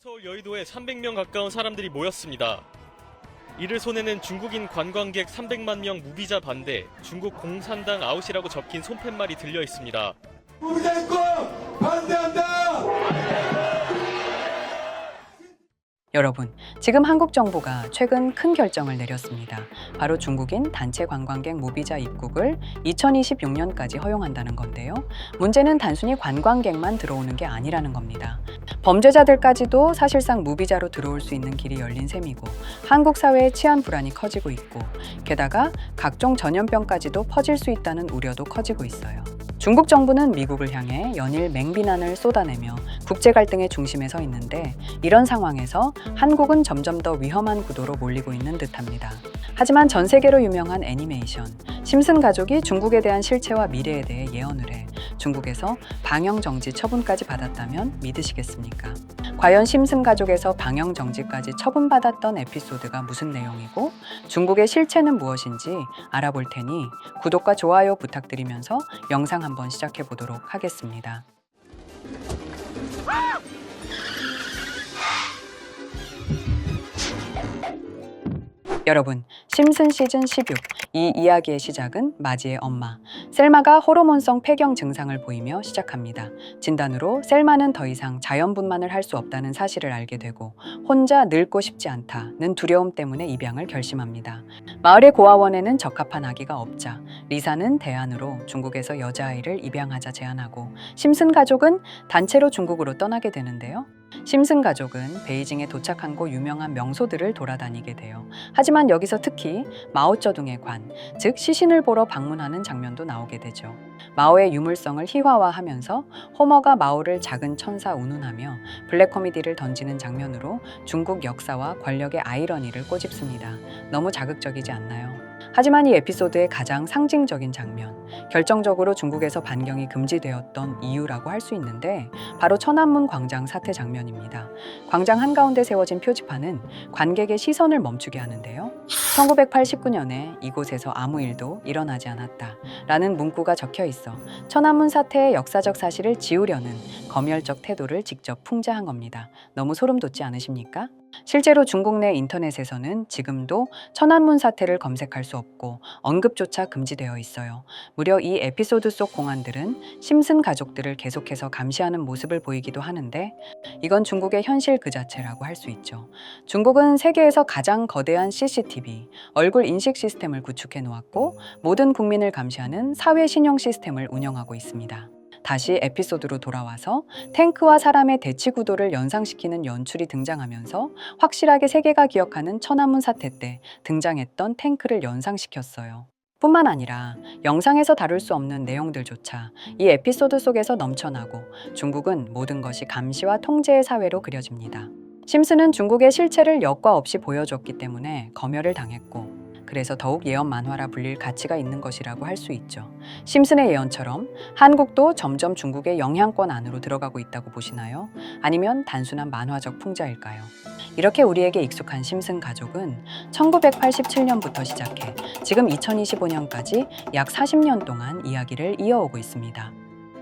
서울 여의도에 300명 가까운 사람들이 모였습니다. 이를 손에는 중국인 관광객 300만 명 무비자 반대, 중국 공산당 아웃이라고 적힌 손팻말이 들려 있습니다. 무비자 입국 반대한다! 여러분, 지금 한국 정부가 최근 큰 결정을 내렸습니다. 바로 중국인 단체 관광객 무비자 입국을 2026년까지 허용한다는 건데요. 문제는 단순히 관광객만 들어오는 게 아니라는 겁니다. 범죄자들까지도 사실상 무비자로 들어올 수 있는 길이 열린 셈이고, 한국 사회의 치안 불안이 커지고 있고, 게다가 각종 전염병까지도 퍼질 수 있다는 우려도 커지고 있어요. 중국 정부는 미국을 향해 연일 맹비난을 쏟아내며 국제 갈등의 중심에 서 있는데, 이런 상황에서 한국은 점점 더 위험한 구도로 몰리고 있는 듯합니다. 하지만 전 세계로 유명한 애니메이션 심슨 가족이 중국에 대한 실체와 미래에 대해 예언을 해 중국에서 방영 정지 처분까지 받았다면 믿으시겠습니까? 과연 심슨 가족에서 방영 정지까지 처분받았던 에피소드가 무슨 내용이고 중국의 실체는 무엇인지 알아볼 테니 구독과 좋아요 부탁드리면서 영상 한번 시작해 보도록 하겠습니다. 여러분, 심슨 시즌 16, 이 이야기의 시작은 마지의 엄마 셀마가 호르몬성 폐경 증상을 보이며 시작합니다. 진단으로 셀마는 더 이상 자연분만을 할 수 없다는 사실을 알게 되고 혼자 늙고 싶지 않다는 두려움 때문에 입양을 결심합니다. 마을의 고아원에는 적합한 아기가 없자 리사는 대안으로 중국에서 여자아이를 입양하자 제안하고 심슨 가족은 단체로 중국으로 떠나게 되는데요. 심슨 가족은 베이징에 도착한 곳 유명한 명소들을 돌아다니게 돼요. 하지만 여기서 특히 마오쩌둥의 관, 즉 시신을 보러 방문하는 장면도 나오게 되죠. 마오의 유물성을 희화화하면서 호머가 마오를 작은 천사 운운하며 블랙 코미디를 던지는 장면으로 중국 역사와 권력의 아이러니를 꼬집습니다. 너무 자극적이지 않나요? 하지만 이 에피소드의 가장 상징적인 장면, 결정적으로 중국에서 반경이 금지되었던 이유라고 할 수 있는데 바로 천안문 광장 사태 장면입니다. 광장 한가운데 세워진 표지판은 관객의 시선을 멈추게 하는데요. 1989년에 이곳에서 아무 일도 일어나지 않았다 라는 문구가 적혀 있어 천안문 사태의 역사적 사실을 지우려는 검열적 태도를 직접 풍자한 겁니다. 너무 소름 돋지 않으십니까? 실제로 중국 내 인터넷에서는 지금도 천안문 사태를 검색할 수 없고 언급조차 금지되어 있어요. 무려 이 에피소드 속 공안들은 심슨 가족들을 계속해서 감시하는 모습을 보이기도 하는데 이건 중국의 현실 그 자체라고 할 수 있죠. 중국은 세계에서 가장 거대한 CCTV, 얼굴 인식 시스템을 구축해 놓았고 모든 국민을 감시하는 사회 신용 시스템을 운영하고 있습니다. 다시 에피소드로 돌아와서 탱크와 사람의 대치 구도를 연상시키는 연출이 등장하면서 확실하게 세계가 기억하는 천안문 사태 때 등장했던 탱크를 연상시켰어요. 뿐만 아니라 영상에서 다룰 수 없는 내용들조차 이 에피소드 속에서 넘쳐나고 중국은 모든 것이 감시와 통제의 사회로 그려집니다. 심슨은 중국의 실체를 여과 없이 보여줬기 때문에 검열을 당했고 그래서 더욱 예언 만화라 불릴 가치가 있는 것이라고 할 수 있죠. 심슨의 예언처럼 한국도 점점 중국의 영향권 안으로 들어가고 있다고 보시나요? 아니면 단순한 만화적 풍자일까요? 이렇게 우리에게 익숙한 심슨 가족은 1987년부터 시작해 지금 2025년까지 약 40년 동안 이야기를 이어오고 있습니다.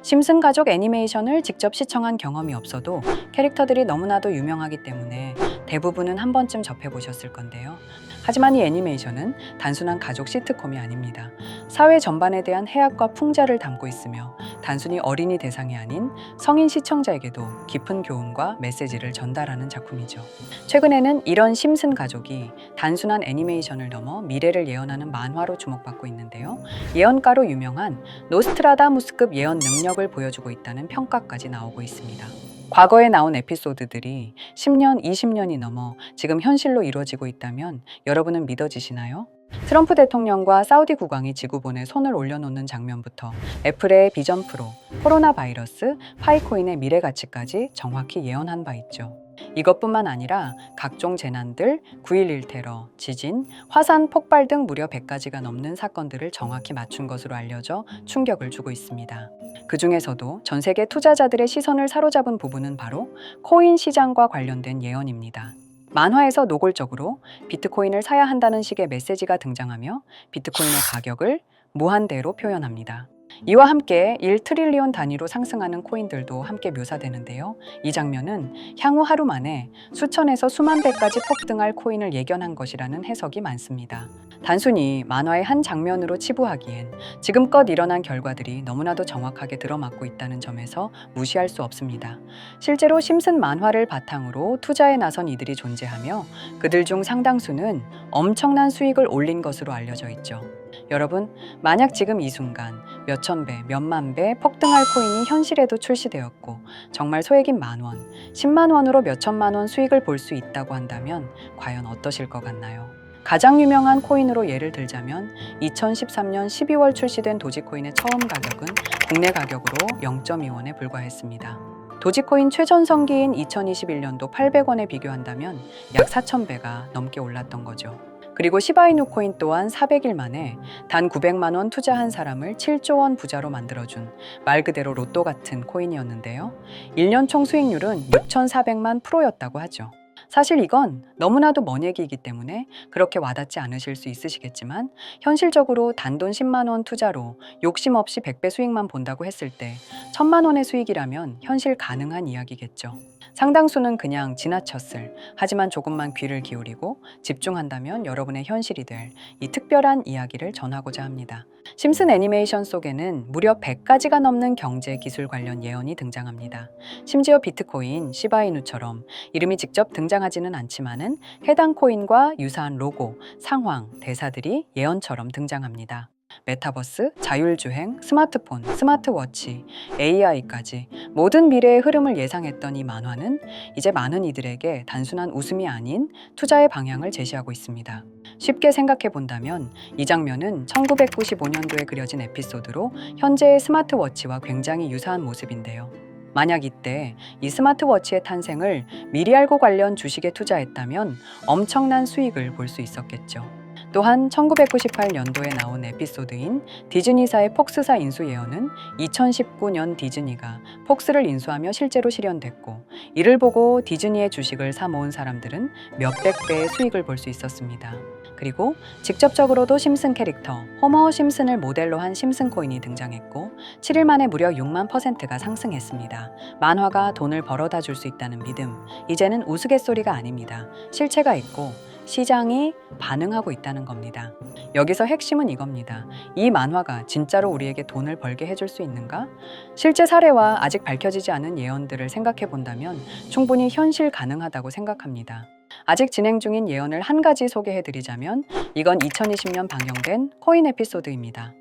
심슨 가족 애니메이션을 직접 시청한 경험이 없어도 캐릭터들이 너무나도 유명하기 때문에 대부분은 한 번쯤 접해보셨을 건데요. 하지만 이 애니메이션은 단순한 가족 시트콤이 아닙니다. 사회 전반에 대한 해악과 풍자를 담고 있으며 단순히 어린이 대상이 아닌 성인 시청자에게도 깊은 교훈과 메시지를 전달하는 작품이죠. 최근에는 이런 심슨 가족이 단순한 애니메이션을 넘어 미래를 예언하는 만화로 주목받고 있는데요. 예언가로 유명한 노스트라다무스급 예언 능력을 보여주고 있다는 평가까지 나오고 있습니다. 과거에 나온 에피소드들이 10년, 20년이 넘어 지금 현실로 이루어지고 있다면 여러분은 믿어지시나요? 트럼프 대통령과 사우디 국왕이 지구본에 손을 올려놓는 장면부터 애플의 비전 프로, 코로나 바이러스, 파이코인의 미래 가치까지 정확히 예언한 바 있죠. 이것뿐만 아니라 각종 재난들, 9.11 테러, 지진, 화산 폭발 등 무려 100가지가 넘는 사건들을 정확히 맞춘 것으로 알려져 충격을 주고 있습니다. 그 중에서도 전 세계 투자자들의 시선을 사로잡은 부분은 바로 코인 시장과 관련된 예언입니다. 만화에서 노골적으로 비트코인을 사야 한다는 식의 메시지가 등장하며 비트코인의 가격을 무한대로 표현합니다. 이와 함께 1트릴리온 단위로 상승하는 코인들도 함께 묘사되는데요. 이 장면은 향후 하루 만에 수천에서 수만 배까지 폭등할 코인을 예견한 것이라는 해석이 많습니다. 단순히 만화의 한 장면으로 치부하기엔 지금껏 일어난 결과들이 너무나도 정확하게 들어맞고 있다는 점에서 무시할 수 없습니다. 실제로 심슨 만화를 바탕으로 투자에 나선 이들이 존재하며 그들 중 상당수는 엄청난 수익을 올린 것으로 알려져 있죠. 여러분, 만약 지금 이 순간 몇천 배, 몇만 배 폭등할 코인이 현실에도 출시되었고 정말 소액인 만원, 10만 원으로 몇천만 원 수익을 볼 수 있다고 한다면 과연 어떠실 것 같나요? 가장 유명한 코인으로 예를 들자면 2013년 12월 출시된 도지코인의 처음 가격은 국내 가격으로 0.2원에 불과했습니다. 도지코인 최전성기인 2021년도 800원에 비교한다면 약 4,000배가 넘게 올랐던 거죠. 그리고 시바이누 코인 또한 400일 만에 단 900만 원 투자한 사람을 7조 원 부자로 만들어준 말 그대로 로또 같은 코인이었는데요. 1년 총 수익률은 6,400만 프로였다고 하죠. 사실 이건 너무나도 먼 얘기이기 때문에 그렇게 와닿지 않으실 수 있으시겠지만 현실적으로 단돈 10만 원 투자로 욕심 없이 100배 수익만 본다고 했을 때 1,000만 원의 수익이라면 현실 가능한 이야기겠죠. 상당수는 그냥 지나쳤을, 하지만 조금만 귀를 기울이고 집중한다면 여러분의 현실이 될 이 특별한 이야기를 전하고자 합니다. 심슨 애니메이션 속에는 무려 100가지가 넘는 경제 기술 관련 예언이 등장합니다. 심지어 비트코인, 시바이누처럼 이름이 직접 등장하지는 않지만은 해당 코인과 유사한 로고, 상황, 대사들이 예언처럼 등장합니다. 메타버스, 자율주행, 스마트폰, 스마트워치, AI까지 모든 미래의 흐름을 예상했던 이 만화는 이제 많은 이들에게 단순한 웃음이 아닌 투자의 방향을 제시하고 있습니다. 쉽게 생각해 본다면 이 장면은 1995년도에 그려진 에피소드로 현재의 스마트워치와 굉장히 유사한 모습인데요. 만약 이때 이 스마트워치의 탄생을 미리 알고 관련 주식에 투자했다면 엄청난 수익을 볼 수 있었겠죠. 또한 1998년도에 나온 에피소드인 디즈니사의 폭스사 인수 예언은 2019년 디즈니가 폭스를 인수하며 실제로 실현됐고, 이를 보고 디즈니의 주식을 사 모은 사람들은 몇백 배의 수익을 볼 수 있었습니다. 그리고 직접적으로도 심슨 캐릭터 호머 심슨을 모델로 한 심슨 코인이 등장했고 7일 만에 무려 6만 %가 상승했습니다. 만화가 돈을 벌어다 줄 수 있다는 믿음, 이제는 우스갯소리가 아닙니다. 실체가 있고 시장이 반응하고 있다는 겁니다. 여기서 핵심은 이겁니다. 이 만화가 진짜로 우리에게 돈을 벌게 해줄 수 있는가? 실제 사례와 아직 밝혀지지 않은 예언들을 생각해 본다면 충분히 현실 가능하다고 생각합니다. 아직 진행 중인 예언을 한 가지 소개해 드리자면 이건 2020년 방영된 코인 에피소드입니다.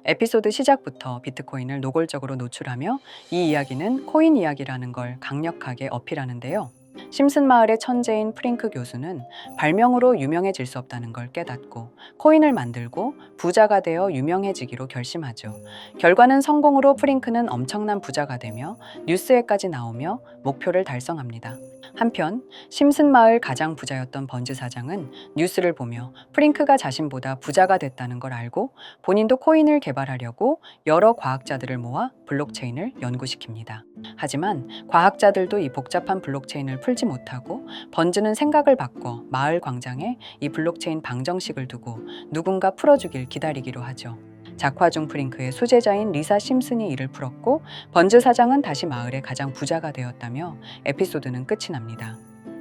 에피소드 시작부터 비트코인을 노골적으로 노출하며 이 이야기는 코인 이야기라는 걸 강력하게 어필하는데요. 심슨 마을의 천재인 프링크 교수는 발명으로 유명해질 수 없다는 걸 깨닫고 코인을 만들고 부자가 되어 유명해지기로 결심하죠. 결과는 성공으로 프링크는 엄청난 부자가 되며 뉴스에까지 나오며 목표를 달성합니다. 한편 심슨 마을 가장 부자였던 번즈 사장은 뉴스를 보며 프링크가 자신보다 부자가 됐다는 걸 알고 본인도 코인을 개발하려고 여러 과학자들을 모아 블록체인을 연구시킵니다. 하지만 과학자들도 이 복잡한 블록체인을 풀지 못하고 번즈는 생각을 바꿔 마을 광장에 이 블록체인 방정식을 두고 누군가 풀어주길 기다리기로 하죠. 작화 중 프링크의 수제자인 리사 심슨이 이를 풀었고 번즈 사장은 다시 마을의 가장 부자가 되었다며 에피소드는 끝이 납니다.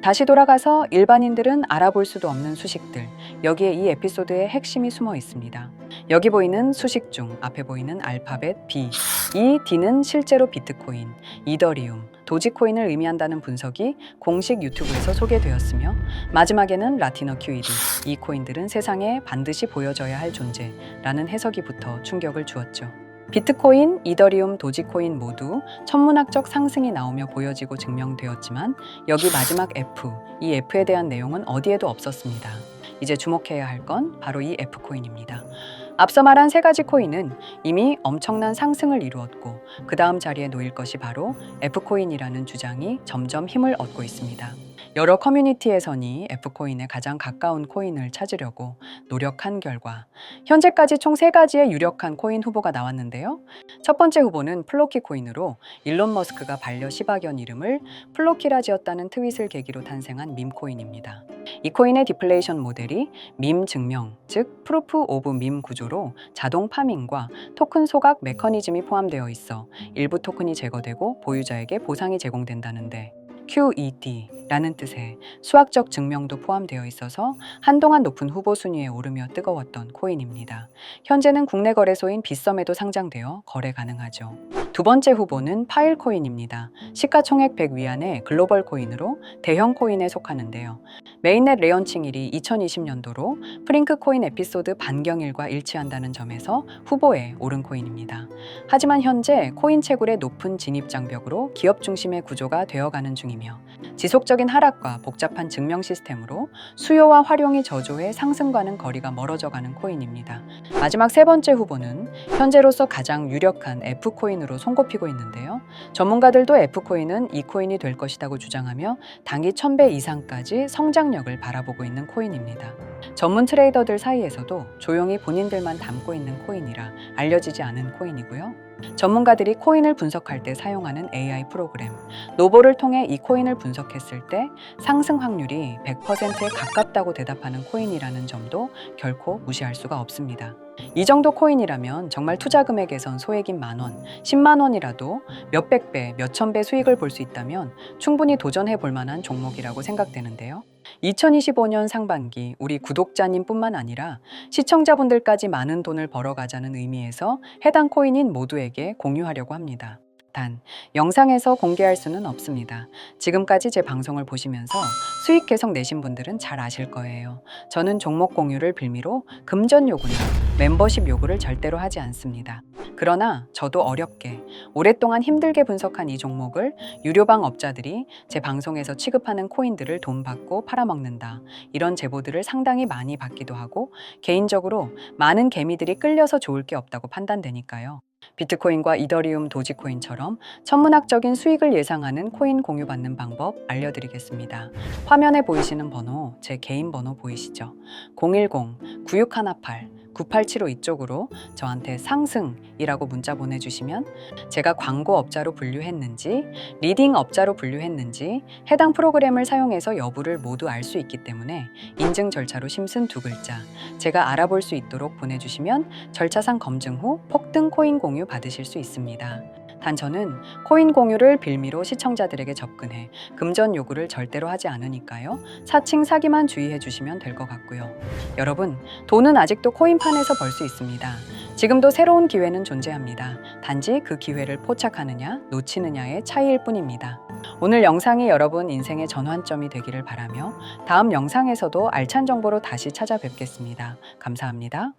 다시 돌아가서 일반인들은 알아볼 수도 없는 수식들, 여기에 이 에피소드의 핵심이 숨어 있습니다. 여기 보이는 수식 중 앞에 보이는 알파벳 B, 이 D는 실제로 비트코인, 이더리움, 도지코인을 의미한다는 분석이 공식 유튜브에서 소개되었으며 마지막에는 라티너 QED, 이 코인들은 세상에 반드시 보여져야 할 존재라는 해석이 붙어 충격을 주었죠. 비트코인, 이더리움, 도지코인 모두 천문학적 상승이 나오며 보여지고 증명되었지만 여기 마지막 F, 이 F에 대한 내용은 어디에도 없었습니다. 이제 주목해야 할 건 바로 이 F코인입니다. 앞서 말한 세 가지 코인은 이미 엄청난 상승을 이루었고 그 다음 자리에 놓일 것이 바로 F코인이라는 주장이 점점 힘을 얻고 있습니다. 여러 커뮤니티에서는 F코인에 가장 가까운 코인을 찾으려고 노력한 결과 현재까지 총 3가지의 유력한 코인 후보가 나왔는데요. 첫 번째 후보는 플로키 코인으로 일론 머스크가 반려 시바견 이름을 플로키라 지었다는 트윗을 계기로 탄생한 밈코인입니다. 이 코인의 디플레이션 모델이 밈 증명, 즉 프루프 오브 밈 구조로 자동 파밍과 토큰 소각 메커니즘이 포함되어 있어 일부 토큰이 제거되고 보유자에게 보상이 제공된다는데 QED라는 뜻의 수학적 증명도 포함되어 있어서 한동안 높은 후보 순위에 오르며 뜨거웠던 코인입니다. 현재는 국내 거래소인 빗썸에도 상장되어 거래 가능하죠. 두 번째 후보는 파일코인입니다. 시가총액 100 위안의 글로벌 코인으로 대형 코인에 속하는데요. 메인넷 레언칭일이 2020년도로 프링크 코인 에피소드 반경일과 일치한다는 점에서 후보에 오른 코인입니다. 하지만 현재 코인 채굴의 높은 진입 장벽으로 기업 중심의 구조가 되어가는 중이며 지속적인 하락과 복잡한 증명 시스템으로 수요와 활용이 저조해 상승과는 거리가 멀어져가는 코인입니다. 마지막 세 번째 후보는 현재로서 가장 유력한 F코인으로 손꼽히고 있는데요. 전문가들도 F코인은 이 코인이 될 것이라고 주장하며 단기 1000배 이상까지 성장력을 바라보고 있는 코인입니다. 전문 트레이더들 사이에서도 조용히 본인들만 담고 있는 코인이라 알려지지 않은 코인이고요. 전문가들이 코인을 분석할 때 사용하는 AI 프로그램 노보를 통해 이 코인을 분석했을 때 상승 확률이 100%에 가깝다고 대답하는 코인이라는 점도 결코 무시할 수가 없습니다. 이 정도 코인이라면 정말 투자 금액에선 소액인 만원, 10만 원이라도 몇백 배, 몇천 배 수익을 볼 수 있다면 충분히 도전해 볼 만한 종목이라고 생각되는데요. 2025년 상반기 우리 구독자님뿐만 아니라 시청자분들까지 많은 돈을 벌어가자는 의미에서 해당 코인인 모두에게 공유하려고 합니다. 단, 영상에서 공개할 수는 없습니다. 지금까지 제 방송을 보시면서 수익 계속 내신 분들은 잘 아실 거예요. 저는 종목 공유를 빌미로 금전 요구나 멤버십 요구를 절대로 하지 않습니다. 그러나 저도 어렵게 오랫동안 힘들게 분석한 이 종목을 유료방 업자들이 제 방송에서 취급하는 코인들을 돈 받고 팔아먹는다. 이런 제보들을 상당히 많이 받기도 하고 개인적으로 많은 개미들이 끌려서 좋을 게 없다고 판단되니까요. 비트코인과 이더리움, 도지코인처럼 천문학적인 수익을 예상하는 코인 공유받는 방법 알려드리겠습니다. 화면에 보이시는 번호, 제 개인 번호 보이시죠? 010-9618-9875 이쪽으로 저한테 상승이라고 문자 보내주시면 제가 광고 업자로 분류했는지, 리딩 업자로 분류했는지 해당 프로그램을 사용해서 여부를 모두 알 수 있기 때문에 인증 절차로 심슨 두 글자 제가 알아볼 수 있도록 보내주시면 절차상 검증 후 폭등 코인 공유 받으실 수 있습니다. 단 저는 코인 공유를 빌미로 시청자들에게 접근해 금전 요구를 절대로 하지 않으니까요. 사칭 사기만 주의해 주시면 될 것 같고요. 여러분, 돈은 아직도 코인판에서 벌 수 있습니다. 지금도 새로운 기회는 존재합니다. 단지 그 기회를 포착하느냐, 놓치느냐의 차이일 뿐입니다. 오늘 영상이 여러분 인생의 전환점이 되기를 바라며 다음 영상에서도 알찬 정보로 다시 찾아뵙겠습니다. 감사합니다.